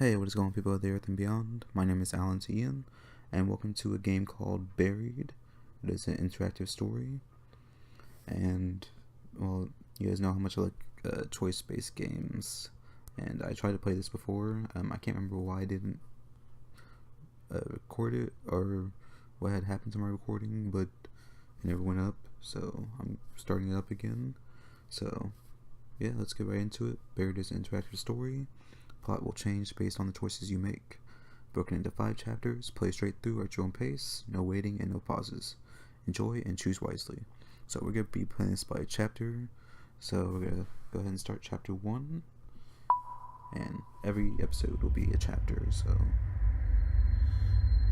Hey, what is going on, people of the Earth and beyond? My name is Allonsy-Ian, and welcome to a game called Buried. It is an interactive story, and, well, you guys know how much I like choice-based games, and I tried to play this before. I can't remember why I didn't record it, or what had happened to my recording, but it never went up, so I'm starting it up again. So, yeah, let's get right into it. Buried is an interactive story. Plot will change based on the choices you make. Broken into 5 chapters, play straight through at your own pace, no waiting and no pauses. Enjoy and choose wisely. So we're going to be playing this by chapter, so we're going to go ahead and start chapter 1, and every episode will be a chapter, so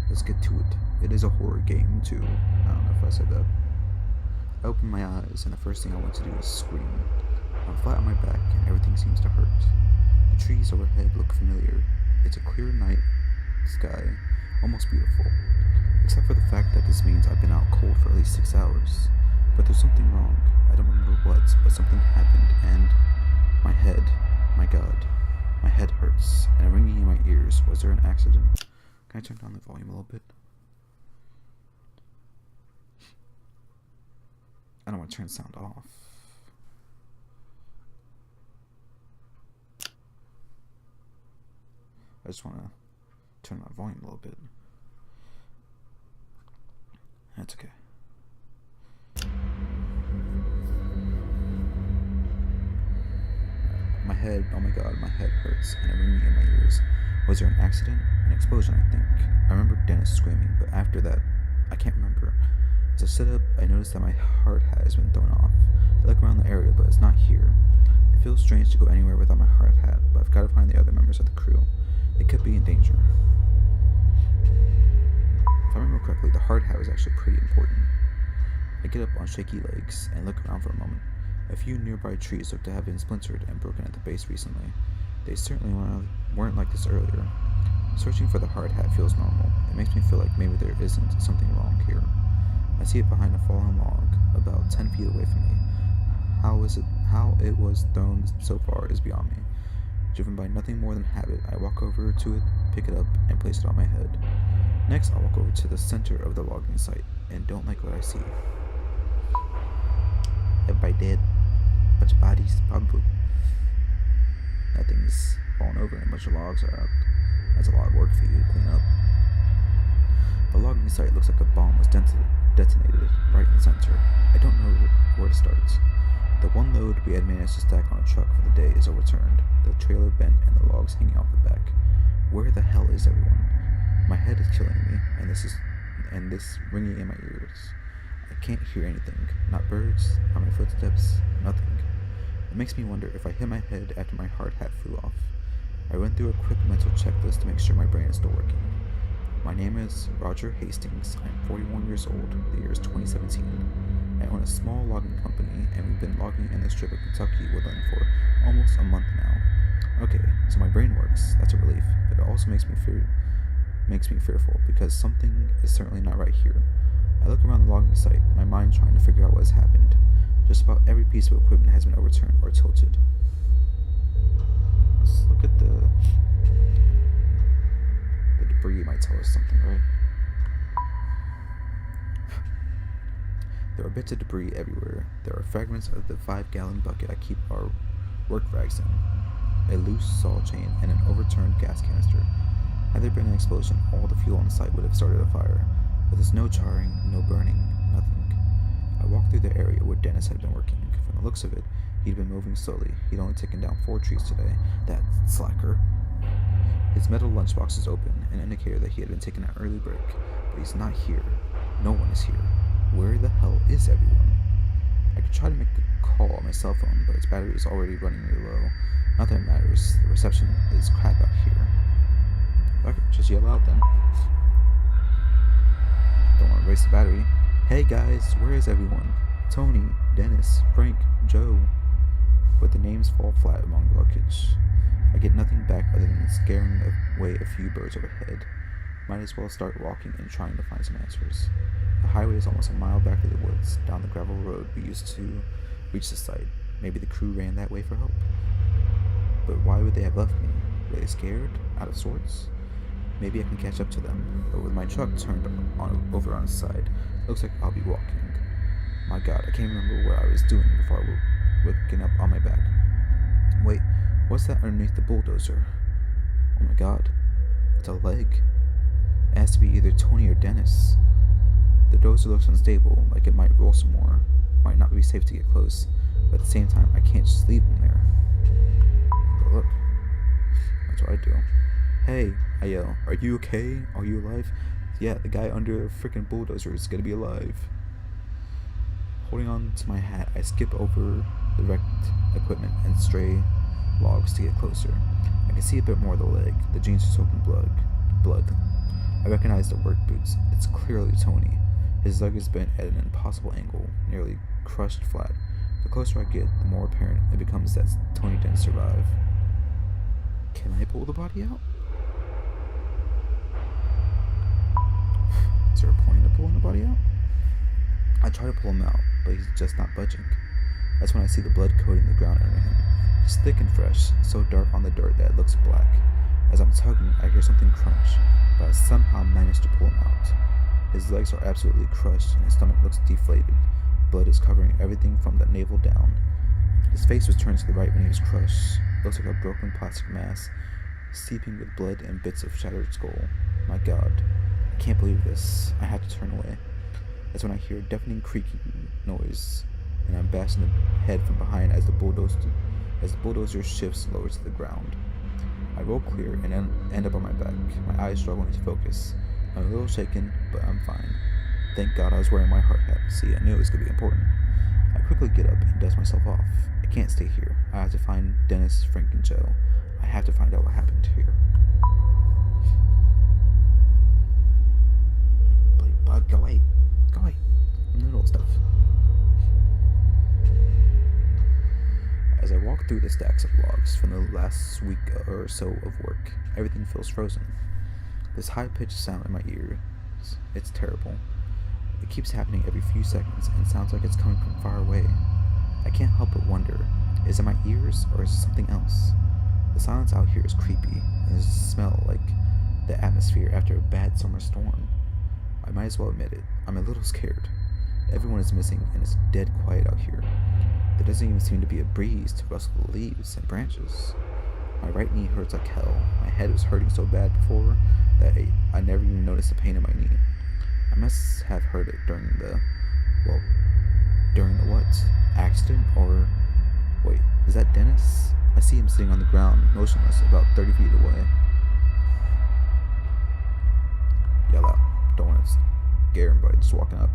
let's get to it. It is a horror game too, I don't know if I said that. I opened my eyes and the first thing I want to do is scream. I'm flat on my back and everything seems to hurt. The trees overhead look familiar. It's a clear night sky, almost beautiful. Except for the fact that this means I've been out cold for at least 6 hours. But there's something wrong. I don't remember what, but something happened, and my head, my God, my head hurts, and a ringing in my ears. Was there an accident? Can I turn down the volume a little bit? I don't want to turn the sound off. I just want to turn my volume a little bit. That's okay. My head, oh my God, my head hurts and a ringing in my ears. Was there an accident? An explosion, I think. I remember Dennis screaming, but after that, I can't remember. As I sit up, I notice that my hard hat has been thrown off. I look around the area, but it's not here. It feels strange to go anywhere without my hard hat, but I've got to find the other members of the crew. They could be in danger. If I remember correctly, the hard hat was actually pretty important. I get up on shaky legs and look around for a moment. A few nearby trees look to have been splintered and broken at the base recently. They certainly weren't like this earlier. Searching for the hard hat feels normal. It makes me feel like maybe there isn't something wrong here. I see it behind a fallen log, about 10 feet away from me. How it was thrown so far is beyond me. Driven by nothing more than habit, I walk over to it, pick it up, and place it on my head. Next, I'll walk over to the center of the logging site, and don't like what I see. Everybody dead. Bunch of bodies, probably. That thing's fallen over and a bunch of logs are out. That's a lot of work for you to clean up. The logging site looks like a bomb was detonated right in the center. I don't know where to start. The one load we had managed to stack on a truck for the day is overturned, the trailer bent and the logs hanging off the back. Where the hell is everyone? My head is killing me, and this ringing in my ears. I can't hear anything, not birds, not my footsteps, nothing. It makes me wonder if I hit my head after my hard hat flew off. I run through a quick mental checklist to make sure my brain is still working. My name is Roger Hastings. I'm 41 years old. The year is 2017. I own a small logging company, and we've been logging in this strip of Kentucky woodland for almost a month now. Okay, so my brain works. That's a relief, but it also makes me fearful because something is certainly not right here. I look around the logging site, my mind trying to figure out what has happened. Just about every piece of equipment has been overturned or tilted. Let's look at the debris. Might tell us something, right? There are bits of debris everywhere. There are fragments of the 5-gallon bucket I keep our work rags in, a loose saw chain, and an overturned gas canister. Had there been an explosion, all the fuel on the site would have started a fire. But there's no charring, no burning, nothing. I walked through the area where Dennis had been working. From the looks of it, he'd been moving slowly. He'd only taken down 4 trees today. That slacker. His metal lunchbox is open, an indicator that he had been taking an early break. But he's not here. No one is here. Where the hell is everyone? I could try to make a call on my cell phone, but its battery is already running really low. Not that it matters. The reception is crap out here. I could just yell out then. Don't want to waste the battery. Hey guys, where is everyone? Tony, Dennis, Frank, Joe. But the names fall flat among the wreckage. I get nothing back other than scaring away a few birds overhead. Might as well start walking and trying to find some answers. The highway is almost a mile back of the woods, down the gravel road we used to reach the site. Maybe the crew ran that way for help. But why would they have left me? Are they scared? Out of sorts? Maybe I can catch up to them, but with my truck turned over on its side, looks like I'll be walking. My god, I can't remember what I was doing before waking up on my back. Wait, what's that underneath the bulldozer? Oh my god, it's a leg. It has to be either Tony or Dennis. The dozer looks unstable, like it might roll some more. Might not be safe to get close, but at the same time, I can't just leave him there. But look, that's what I do. Hey, I yell, are you okay? Are you alive? Yeah, the guy under the freaking bulldozer is gonna be alive. Holding on to my hat, I skip over the wrecked equipment and stray logs to get closer. I can see a bit more of the leg. The jeans are soaked in blood. I recognize the work boots. It's clearly Tony. His leg has been at an impossible angle, nearly crushed flat. The closer I get, the more apparent it becomes that Tony didn't survive. Can I pull the body out? Is there a point in pulling the body out? I try to pull him out, but he's just not budging. That's when I see the blood coating the ground under him. It's thick and fresh, so dark on the dirt that it looks black. As I'm tugging, I hear something crunch, but I somehow manage to pull him out. His legs are absolutely crushed, and his stomach looks deflated. Blood is covering everything from the navel down. His face was turned to the right when he was crushed. It looks like a broken plastic mass, seeping with blood and bits of shattered skull. My god, I can't believe this. I have to turn away. That's when I hear a deafening creaking noise, and I'm bashed in the head from behind as the bulldozer shifts lower to the ground. I roll clear and end up on my back, my eyes struggling to focus. I'm a little shaken, but I'm fine. Thank God I was wearing my hard hat. See, I knew it was going to be important. I quickly get up and dust myself off. I can't stay here. I have to find Dennis, Frank, and Joe. I have to find out what happened here. Bug, go away. Go away. I'm in the middle of stuff. As I walk through the stacks of logs from the last week or so of work, everything feels frozen. This high-pitched sound in my ears, it's terrible. It keeps happening every few seconds and sounds like it's coming from far away. I can't help but wonder, is it my ears or is it something else? The silence out here is creepy, and there's a smell like the atmosphere after a bad summer storm. I might as well admit it, I'm a little scared. Everyone is missing and it's dead quiet out here. There doesn't even seem to be a breeze to rustle the leaves and branches. My right knee hurts like hell. My head was hurting so bad before that I never even noticed the pain in my knee. I must have heard it during the what? Accident? Or wait, is that Dennis? I see him sitting on the ground, motionless, about 30 feet away. Yell out. Don't want to scare him by just walking up.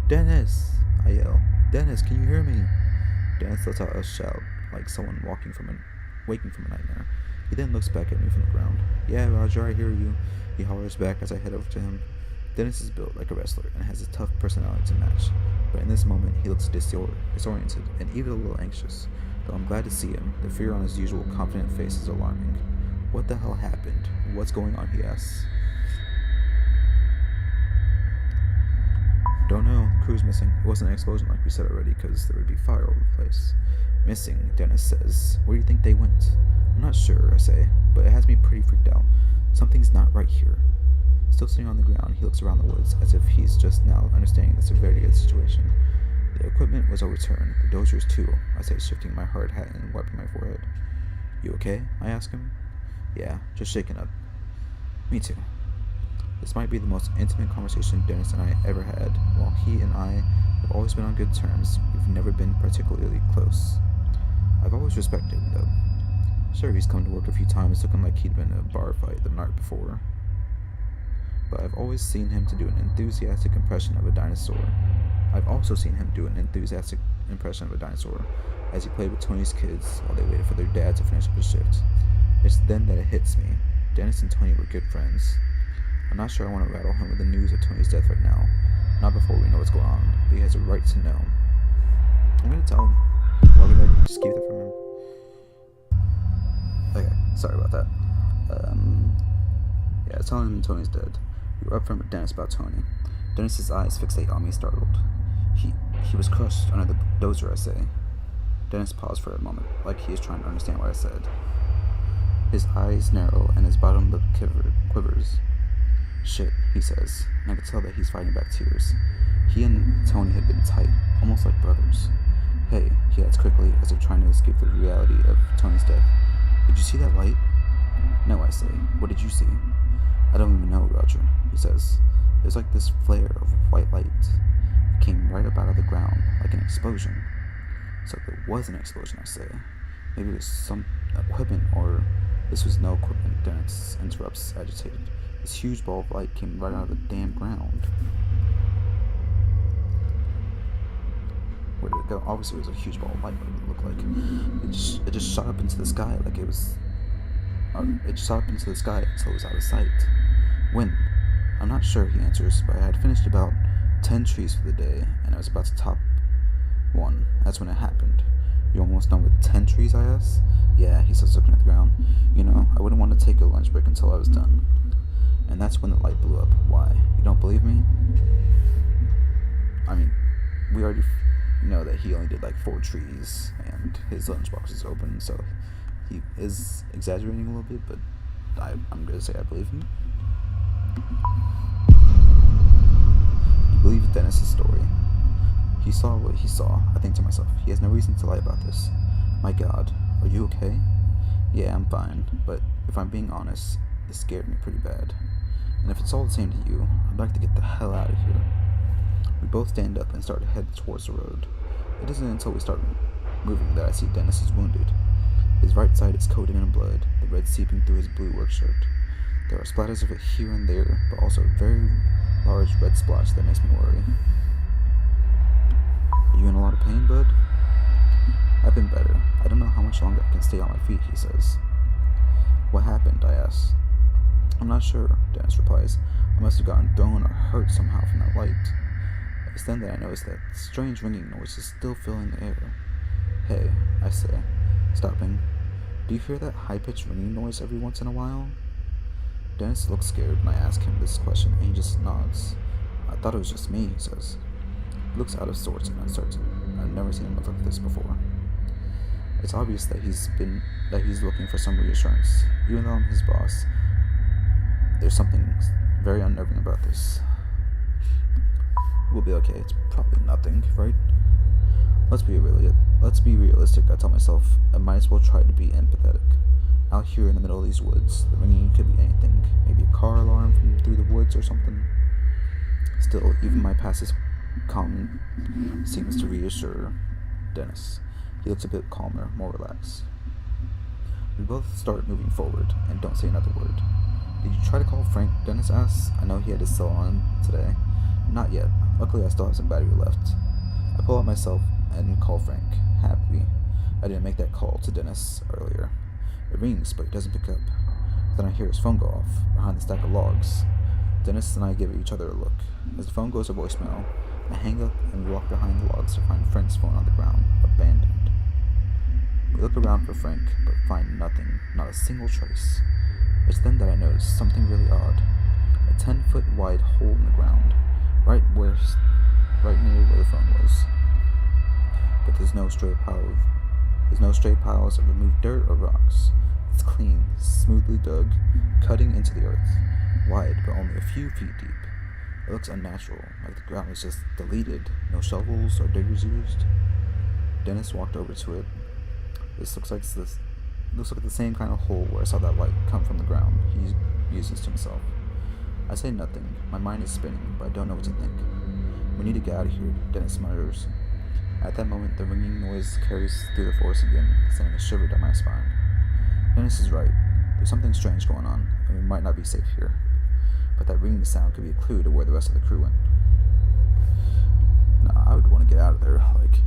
Dennis! I yell. Dennis, can you hear me? Dennis lets out a shout, like someone waking from a nightmare. He then looks back at me from the ground. Yeah, Roger, I hear you. He hollers back as I head over to him. Dennis is built like a wrestler and has a tough personality to match, but in this moment he looks disoriented and even a little anxious. Though I'm glad to see him, the fear on his usual confident face is alarming. What the hell happened? What's going on, he asks. Don't know. The crew's missing. It wasn't an explosion like we said already, because there would be fire all over the place. Missing, Dennis says. Where do you think they went? I'm not sure, I say, but it has me pretty freaked out. Something's not right here. Still sitting on the ground, he looks around the woods as if he's just now understanding the severity of the situation. The equipment was overturned, the dozers too, I say, shifting my hard hat and wiping my forehead. You okay? I ask him. Yeah, just shaken up. Me too. This might be the most intimate conversation Dennis and I ever had. While he and I have always been on good terms, we've never been particularly close. I've always respected him, though. Sure, he's come to work a few times looking like he'd been in a bar fight the night before. But I've always seen him to do an enthusiastic impression of a dinosaur. I've also seen him do an enthusiastic impression of a dinosaur as he played with Tony's kids while they waited for their dad to finish up his shift. It's then that it hits me. Dennis and Tony were good friends. I'm not sure I want to rattle him with the news of Tony's death right now. Not before we know what's going on, but he has a right to know. I'm going to tell him. Why would I just keep that from him? Okay, sorry about that. Yeah, telling him Tony's dead. We were up front with Dennis about Tony. Dennis's eyes fixate on me, startled. He was crushed under the dozer, I say. Dennis paused for a moment, like he was trying to understand what I said. His eyes narrow and his bottom lip quivers. "Shit," he says, and I could tell that he's fighting back tears. He and Tony had been tight, almost like brothers. "Hey," he adds quickly, as if trying to escape the reality of Tony's death. "Did you see that light?" "No," I say. "What did you see?" "I don't even know, Roger," he says. "It was like this flare of white light. It came right up out of the ground, like an explosion." "So there was an explosion," I say. "Maybe it was some equipment, or..." "This was no equipment," Dennis interrupts, agitated. "This huge ball of light came right out of the damn ground." Where did it go? Obviously it was a huge ball of light. What did it look like? It just shot up into the sky like it was... it shot up into the sky until it was out of sight. "When?" "I'm not sure," he answers, "but I had finished about 10 trees for the day, and I was about to top one. That's when it happened." "You almost done with 10 trees?" I ask. "Yeah," he says, looking at the ground. "You know, I wouldn't want to take a lunch break until I was done." And that's when the light blew up. Why? You don't believe me? I mean, we already know that he only did like 4 trees, and his lunchbox is open, so he is exaggerating a little bit, but I'm going to say I believe him. He believes Dennis's story. He saw what he saw. I think to myself, he has no reason to lie about this. My God, are you okay? "Yeah, I'm fine, but if I'm being honest, it scared me pretty bad. And if it's all the same to you, I'd like to get the hell out of here." We both stand up and start to head towards the road. It isn't until we start moving that I see Dennis is wounded. His right side is coated in blood, the red seeping through his blue work shirt. There are splatters of it here and there, but also a very large red splotch that makes me worry. "Are you in a lot of pain, bud?" "I've been better. I don't know how much longer I can stay on my feet," he says. "What happened?" I ask. "I'm not sure," Dennis replies. "I must have gotten thrown or hurt somehow from that light." It's then that I notice that strange ringing noise is still filling the air. "Hey," I say, stopping. "Do you hear that high-pitched ringing noise every once in a while?" Dennis looks scared when I ask him this question, and he just nods. "I thought it was just me," he says. He looks out of sorts and uncertain. I've never seen him look like this before. It's obvious that he's looking for some reassurance. Even though I'm his boss, there's something very unnerving about this. "We'll be okay. It's probably nothing, right?" Let's be realistic, I tell myself. I might as well try to be empathetic. Out here in the middle of these woods, the ringing could be anything. Maybe a car alarm from through the woods or something. Still, even my passive calm seems to reassure Dennis. He looks a bit calmer, more relaxed. We both start moving forward and don't say another word. "Did you try to call Frank?" Dennis asks. I know he had his cell on today. "Not yet. Luckily I still have some battery left." I pull out my cell and call Frank. Happy I didn't make that call to Dennis earlier. It rings, but he doesn't pick up. Then I hear his phone go off, behind the stack of logs. Dennis and I give each other a look. As the phone goes to voicemail, I hang up and walk behind the logs to find Frank's phone on the ground, abandoned. We look around for Frank, but find nothing, not a single trace. It's then that I notice something really odd. A 10-foot wide hole in the ground, right near where the phone was. But there's no stray piles of removed dirt or rocks. It's clean, smoothly dug, cutting into the earth, wide but only a few feet deep. It looks unnatural, like the ground was just deleted, no shovels or diggers used. Dennis walked over to it. This looks like the same kind of hole where I saw that light come from the ground. He uses to himself. I say nothing. My mind is spinning, but I don't know what to think. "We need to get out of here," Dennis mutters. At that moment, the ringing noise carries through the forest again, sending a shiver down my spine. Dennis is right. There's something strange going on, and we might not be safe here. But that ringing sound could be a clue to where the rest of the crew went. Nah, I would want to get out of there. Like,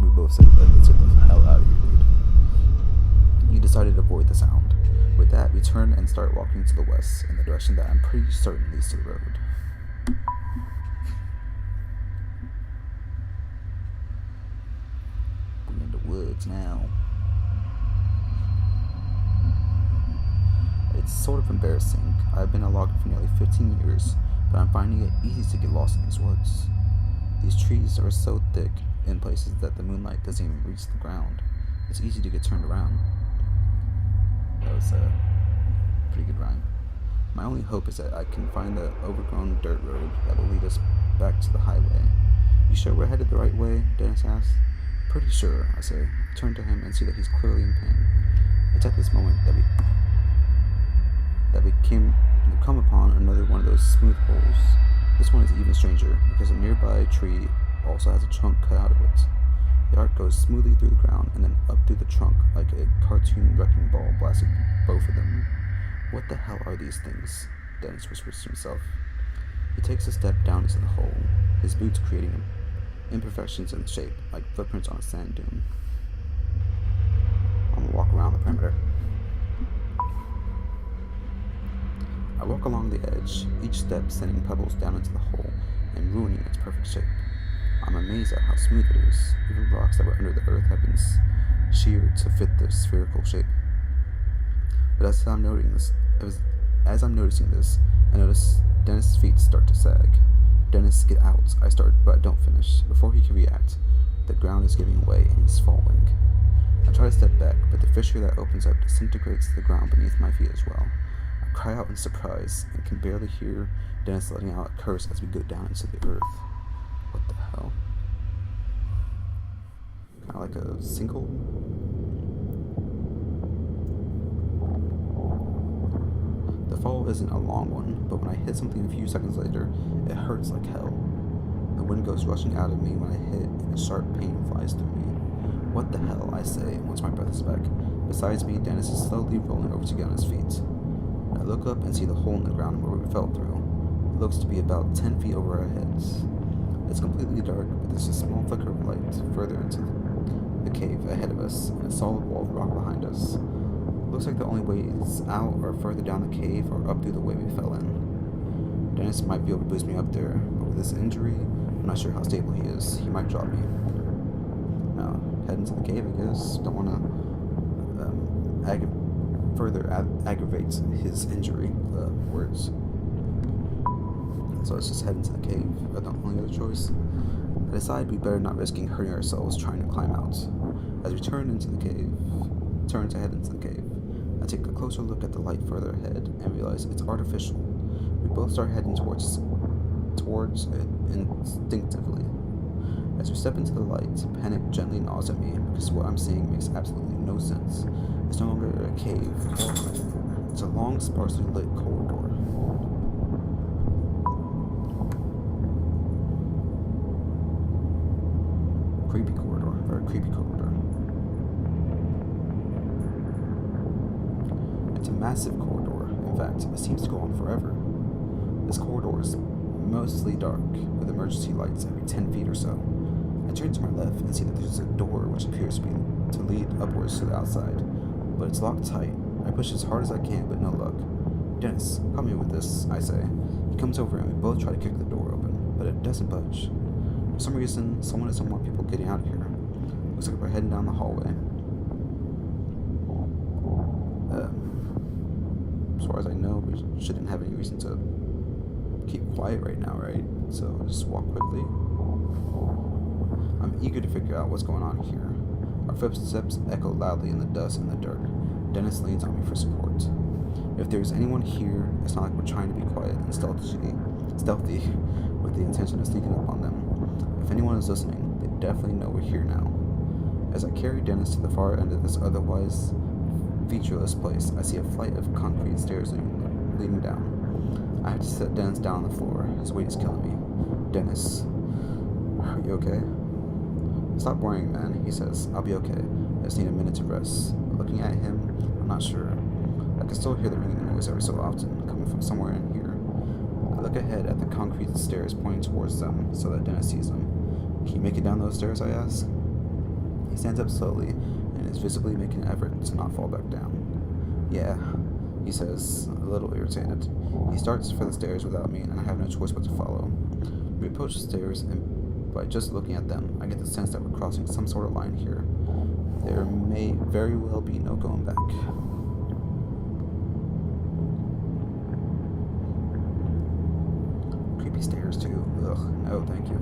we both said, let's get the hell out of here, dude. He decided to avoid the sound. With that, we turn and start walking to the west, in the direction that I'm pretty certain leads to the road. We're in the woods now. It's sort of embarrassing. I've been a logger for nearly 15 years, but I'm finding it easy to get lost in these woods. These trees are so thick in places that the moonlight doesn't even reach the ground. It's easy to get turned around. That was a pretty good rhyme. My only hope is that I can find the overgrown dirt road that will lead us back to the highway. You sure we're headed the right way? Dennis asks. Pretty sure, I say. I turn to him and see that he's clearly in pain. It's at this moment that we come upon another one of those smooth holes. This one is even stranger because a nearby tree also has a chunk cut out of it. The arc goes smoothly through the ground and then up through the trunk like a cartoon wrecking ball blasting both of them. What the hell are these things? Dennis whispers to himself. He takes a step down into the hole, his boots creating imperfections in shape like footprints on a sand dune. I'm gonna walk around the perimeter. I walk along the edge, each step sending pebbles down into the hole and ruining its perfect shape. I'm amazed at how smooth it is. Even rocks that were under the earth have been sheared to fit the spherical shape. But as I'm noticing this, I notice Dennis' feet start to sag. Dennis, get out, I start, but I don't finish. Before he can react, the ground is giving way and he's falling. I try to step back, but the fissure that opens up disintegrates the ground beneath my feet as well. I cry out in surprise and can barely hear Dennis letting out a curse as we go down into the earth. What the hell? Kind of like a sinkhole? The fall isn't a long one, but when I hit something a few seconds later, it hurts like hell. The wind goes rushing out of me when I hit, and a sharp pain flies through me. What the hell, I say, once my breath is back. Besides me, Dennis is slowly rolling over to get on his feet. I look up and see the hole in the ground where we fell through. It looks to be about 10 feet over our heads. It's completely dark, but there's a small flicker of light further into the cave ahead of us, and a solid wall of rock behind us. Looks like the only ways out are further down the cave or up through the way we fell in. Dennis might be able to boost me up there, but with this injury, I'm not sure how stable he is. He might drop me. Now, head into the cave, I guess. Don't want to further aggravate his injury. Words. So let's just head into the cave. That's the only other choice. I decide we better not risking hurting ourselves trying to climb out. As we turn to head into the cave, I take a closer look at the light further ahead and realize it's artificial. We both start heading towards it instinctively. As we step into the light, panic gently gnaws at me because what I'm seeing makes absolutely no sense. It's no longer a cave. It's a long, sparsely lit corridor. Creepy corridor. Very creepy corridor. It's a massive corridor. In fact, it seems to go on forever. This corridor is mostly dark, with emergency lights every 10 feet or so. I turn to my left and see that there's a door which appears to lead upwards to the outside, but it's locked tight. I push as hard as I can, but no luck. Dennis, help me with this, I say. He comes over and we both try to kick the door open, but it doesn't budge. For some reason, someone doesn't want people getting out of here. Looks like we're heading down the hallway. As far as I know, we shouldn't have any reason to keep quiet right now, right? So I'll just walk quickly. I'm eager to figure out what's going on here. Our footsteps echo loudly in the dust and the dirt. Dennis leans on me for support. If there's anyone here, it's not like we're trying to be quiet and stealthy with the intention of sneaking up on them. If anyone is listening, they definitely know we're here now. As I carry Dennis to the far end of this otherwise featureless place, I see a flight of concrete stairs leading down. I have to set Dennis down on the floor. His weight is killing me. Dennis, are you okay? Stop worrying, man, he says. I'll be okay. I just need a minute to rest. Looking at him, I'm not sure. I can still hear the ringing noise every so often, coming from somewhere in here. I look ahead at the concrete stairs pointing towards them so that Dennis sees them. Can you make it down those stairs, I ask? He stands up slowly and is visibly making an effort to not fall back down. Yeah, he says, a little irritated. He starts for the stairs without me, and I have no choice but to follow. We approach the stairs, and by just looking at them, I get the sense that we're crossing some sort of line here. There may very well be no going back. Creepy stairs, too. Ugh, no, thank you.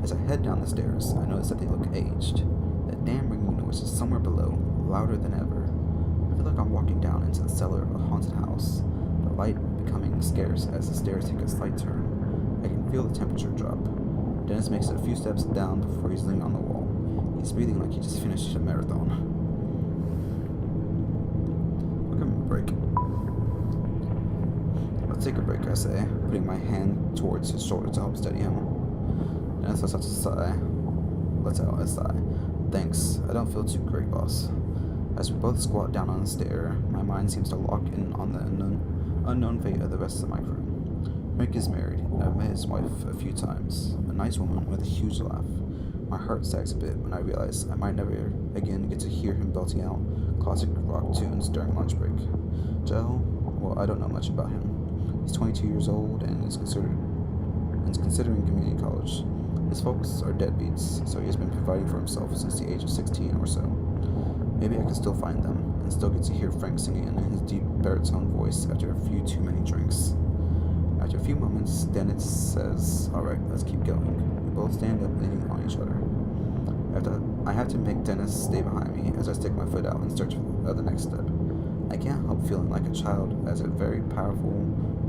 As I head down the stairs, I notice that they look aged. That damn ringing noise is somewhere below, louder than ever. feel like I'm walking down into the cellar of a haunted house, the light becoming scarce as the stairs take a slight turn. I can feel the temperature drop. Dennis makes it a few steps down before he's leaning on the wall. He's breathing like he just finished a marathon. We'll give him a break. Let's take a break, I say, putting my hand towards his shoulder to help steady him. Dennis lets out a sigh. Thanks. I don't feel too great, boss. As we both squat down on the stair, my mind seems to lock in on the unknown fate of the rest of my crew. Rick is married. I've met his wife a few times. A nice woman with a huge laugh. My heart sags a bit when I realize I might never again get to hear him belting out classic rock tunes during lunch break. Joe, well, I don't know much about him. He's 22 years old and is considering community college. His folks are deadbeats, so he has been providing for himself since the age of 16 or so. Maybe I can still find them, and still get to hear Frank singing in his deep baritone voice after a few too many drinks. After a few moments, Dennis says, "Alright, let's keep going." We both stand up, leaning on each other. I have to make Dennis stay behind me as I stick my foot out in search of the next step. I can't help feeling like a child as a very powerful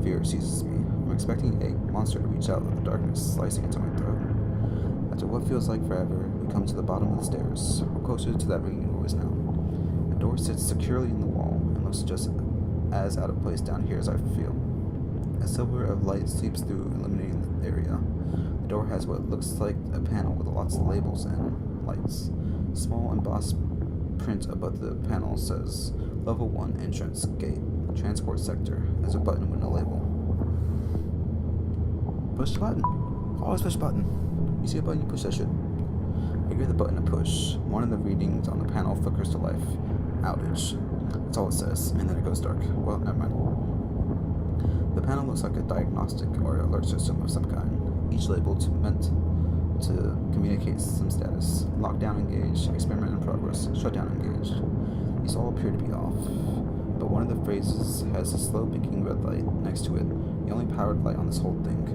fear seizes me. I'm expecting a monster to reach out of the darkness, slicing into my throat. After what feels like forever, we come to the bottom of the stairs. We're closer to that ringing noise now. The door sits securely in the wall and looks just as out of place down here as I feel. A silver of light sweeps through, illuminating the area. The door has what looks like a panel with lots of labels and lights. Small embossed print above the panel says, Level 1 Entrance Gate, Transport Sector. There's a button with no label. Push the button. Always push the button. You see a button, you push that shit. I give the button a push. One of the readings on the panel flickers to life. Outage. That's all it says, and then it goes dark. Well, never mind. The panel looks like a diagnostic or alert system of some kind, each labeled meant to communicate system status. Lockdown engaged, experiment in progress, shutdown engaged. These all appear to be off, but one of the phrases has a slow blinking red light next to it, the only powered light on this whole thing.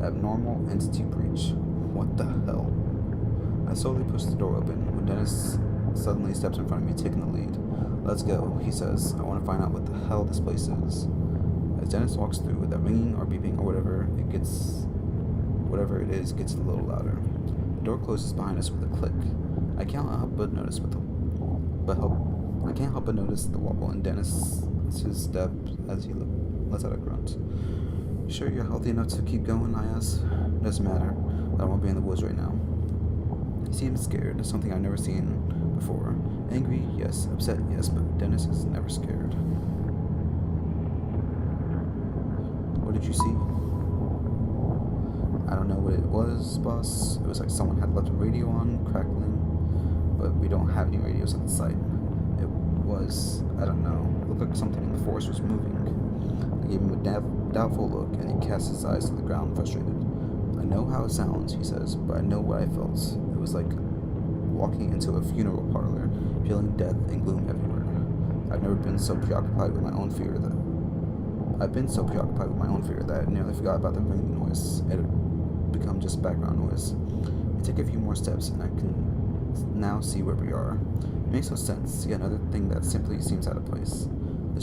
Abnormal entity breach. What the hell? I slowly push the door open when Dennis suddenly steps in front of me, taking the lead. Let's go, he says. I want to find out what the hell this place is. As Dennis walks through, that ringing or beeping or whatever it is gets a little louder. The door closes behind us with a click. I can't help but notice the wobble in Dennis's step as he lets out a grunt. Sure you're healthy enough to keep going, I ask. Doesn't matter. I won't be in the woods right now. He seems scared, something I've never seen before. Angry, yes. Upset, yes, but Dennis is never scared. What did you see? I don't know what it was, boss. It was like someone had left a radio on, crackling, but we don't have any radios at the site. It was, I don't know, it looked like something in the forest was moving. I gave him a doubtful look, and he cast his eyes to the ground, frustrated. I know how it sounds, he says, but I know what I felt. It was like walking into a funeral parlor, feeling death and gloom everywhere. I've been so preoccupied with my own fear that I nearly forgot about the ringing noise. It had become just background noise. I take a few more steps, and I can now see where we are. It makes no sense, yet another thing that simply seems out of place. The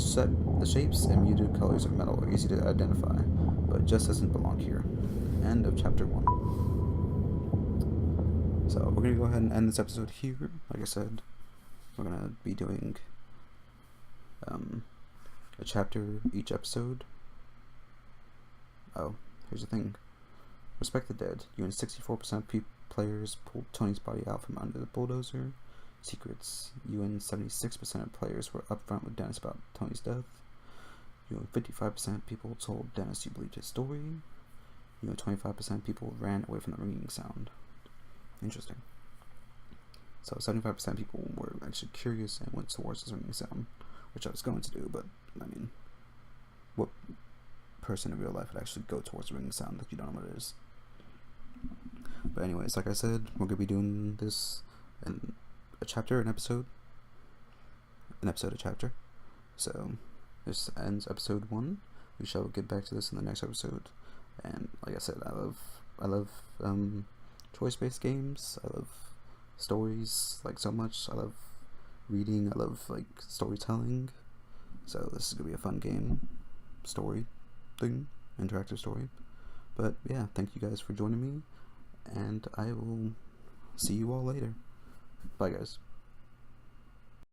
shapes and muted colors of metal are easy to identify, but it just doesn't belong here. End of chapter 1. So we're going to go ahead and end this episode here. Like I said, we're going to be doing a chapter each episode. Oh, here's the thing. Respect the dead. You and 64% of players pulled Tony's body out from under the bulldozer. Secrets. You and 76% of players were upfront with Dennis about Tony's death. You and 55% of people told Dennis you believed his story. You and 25% of people ran away from the ringing sound. Interesting. So 75% of people were actually curious and went towards the ringing sound, which I was going to do, but I mean, what person in real life would actually go towards the ringing sound if you don't know what it is? But anyways, like I said, we're gonna be doing this in a chapter, an episode, a chapter. So this ends episode 1. We shall get back to this in the next episode. And like I said, I love choice-based games. I love stories like so much. I love reading. I love like storytelling. So this is gonna be a fun game, story thing, interactive story. But yeah, thank you guys for joining me, and I will see you all later. Bye, guys.